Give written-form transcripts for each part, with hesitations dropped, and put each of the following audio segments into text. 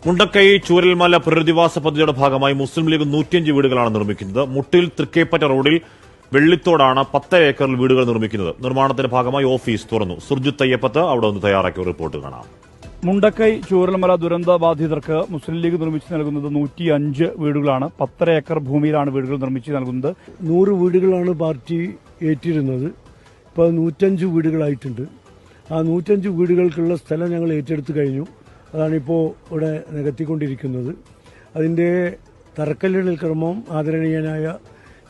മുണ്ടക്കൈ ചൂരൽമല പുനരധിവാസ പദ്ധതിയുടെ ഭാഗമായി മുസ്ലിം ലീഗ് 105 വീടുകളാണ് നിർമ്മിക്കുന്നത്. മുട്ടിൽ തൃക്കേപ്പറ്റ റോഡിൽ വെള്ളിത്തോടാണ് 10 ഏക്കറിൽ വീടുകൾ നിർമ്മിക്കുന്നത്. നിർമ്മാണത്തിന്റെ ഭാഗമായി ഓഫീസ് തുറന്നു. സുർജിത്ത് അയ്യപ്പത്ത് അവിടെ നിന്ന് തയ്യാറാക്കിയ റിപ്പോർട്ട് കാണാം. മുണ്ടക്കൈ ചൂരൽമല ദുരന്ത ബാധിതർക്ക് മുസ്ലിം ലീഗ് നിർമ്മിച്ചു നൽകുന്നത് 105 വീടുകളാണ്. 10 ഏക്കർ ഭൂമിയിലാണ് വീടുകൾ നിർമ്മിച്ചു നൽകുന്നത്. 100 വീടുകളാണ് പാർട്ടി ഏറ്റിരുന്നത്. ഇപ്പോൾ 105 വീടുകളായിട്ടുണ്ട്. ആ 105 വീടുകൾക്കുള്ള സ്ഥലം ഞങ്ങൾ ഏറ്റെടുത്തു കഴിഞ്ഞു. അതാണിപ്പോൾ ഇവിടെ നികത്തിക്കൊണ്ടിരിക്കുന്നത്. അതിൻ്റെ തറക്കല്ലിടൽ ക്രമം ആദരണീയനായ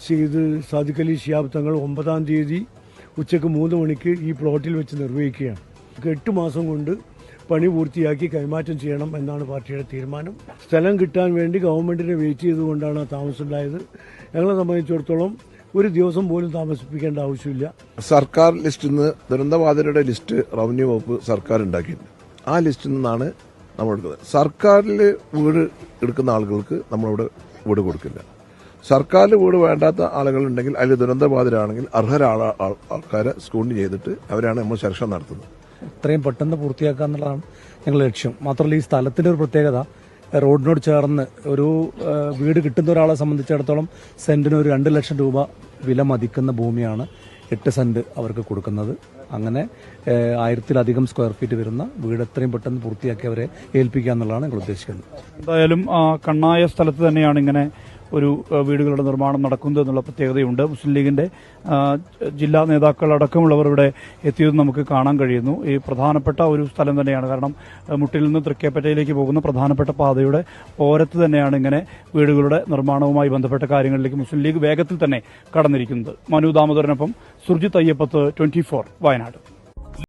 സെയ്ദ് സാദിഖ് അലി ശിഹാബ് തങ്ങൾ 9-ാം തീയതി ഉച്ചയ്ക്ക് 3 മണിക്ക് ഈ പ്ലോട്ടിൽ വെച്ച് നിർവഹിക്കുകയാണ്. 8 മാസം കൊണ്ട് പണി പൂർത്തിയാക്കി കൈമാറ്റം ചെയ്യണം എന്നാണ് പാർട്ടിയുടെ തീരുമാനം. സ്ഥലം കിട്ടാൻ വേണ്ടി ഗവൺമെന്റിനെ വെയിറ്റ് ചെയ്തുകൊണ്ടാണ് താമസമുണ്ടായത്. ഞങ്ങളെ സംബന്ധിച്ചിടത്തോളം ഒരു ദിവസം പോലും താമസിപ്പിക്കേണ്ട ആവശ്യമില്ല. സർക്കാർ ലിസ്റ്റിൽ നിന്ന് ദുരന്തബാധിതരുടെ ലിസ്റ്റ് റവന്യൂ വകുപ്പ് സർക്കാർ ഉണ്ടാക്കിയിട്ടുണ്ട്. ആ ലിസ്റ്റിൽ നിന്നാണ് നമ്മൾ എടുക്കുന്നത്. സർക്കാരിൽ വീട് എടുക്കുന്ന ആളുകൾക്ക് നമ്മളിവിടെ വീട് കൊടുക്കില്ല. സർക്കാരിൽ വീട് വേണ്ടാത്ത ആളുകളുണ്ടെങ്കിൽ അതിൽ ദുരന്തബാധിതരാണെങ്കിൽ അർഹരായ ആൾക്കാരെ സ്ക്രൂട്ടിനി ചെയ്തിട്ട് അവരാണ് നമ്മൾ സെലക്ഷൻ നടത്തുന്നത്. എത്രയും പെട്ടെന്ന് പൂർത്തിയാക്കുക എന്നുള്ളതാണ് ഞങ്ങളുടെ ലക്ഷ്യം. മാത്രമല്ല ഈ സ്ഥലത്തിന്റെ ഒരു പ്രത്യേകത, റോഡിനോട് ചേർന്ന് ഒരു വീട് കിട്ടുന്ന ഒരാളെ സംബന്ധിച്ചിടത്തോളം സെന്റിന് ഒരു 2 ലക്ഷം രൂപ വില മതിക്കുന്ന ഭൂമിയാണ് 8 സെന്റ് അവർക്ക് കൊടുക്കുന്നത്. അങ്ങനെ 1000-ലധികം സ്ക്വയർ ഫീറ്റ് വരുന്ന വീട് എത്രയും പെട്ടെന്ന് പൂർത്തിയാക്കി അവരെ ഏൽപ്പിക്കുക എന്നുള്ളതാണ് ഞങ്ങൾ ഉദ്ദേശിക്കുന്നത്. എന്തായാലും കണ്ണായ സ്ഥലത്ത് തന്നെയാണ് ഇങ്ങനെ ഒരു വീടുകളുടെ നിർമ്മാണം നടക്കുന്നത് എന്നുള്ള പ്രത്യേകതയുണ്ട്. മുസ്ലിം ലീഗിന്റെ ജില്ലാ നേതാക്കൾ അടക്കമുള്ളവർ ഇവിടെ എത്തിയത് നമുക്ക് കാണാൻ കഴിയുന്നു. ഈ പ്രധാനപ്പെട്ട ഒരു സ്ഥലം തന്നെയാണ്. കാരണം മുട്ടിൽ നിന്ന് തൃക്കേപ്പറ്റയിലേക്ക് പോകുന്ന പ്രധാനപ്പെട്ട പാതയുടെ ഓരത്ത് തന്നെയാണ് ഇങ്ങനെ വീടുകളുടെ നിർമ്മാണവുമായി ബന്ധപ്പെട്ട കാര്യങ്ങളിലേക്ക് മുസ്ലിം ലീഗ് വേഗത്തിൽ തന്നെ കടന്നിരിക്കുന്നത്. മനു ദാമോദരനൊപ്പം സുർജിത്ത് അയ്യപ്പത്ത്, 24 വയനാട്.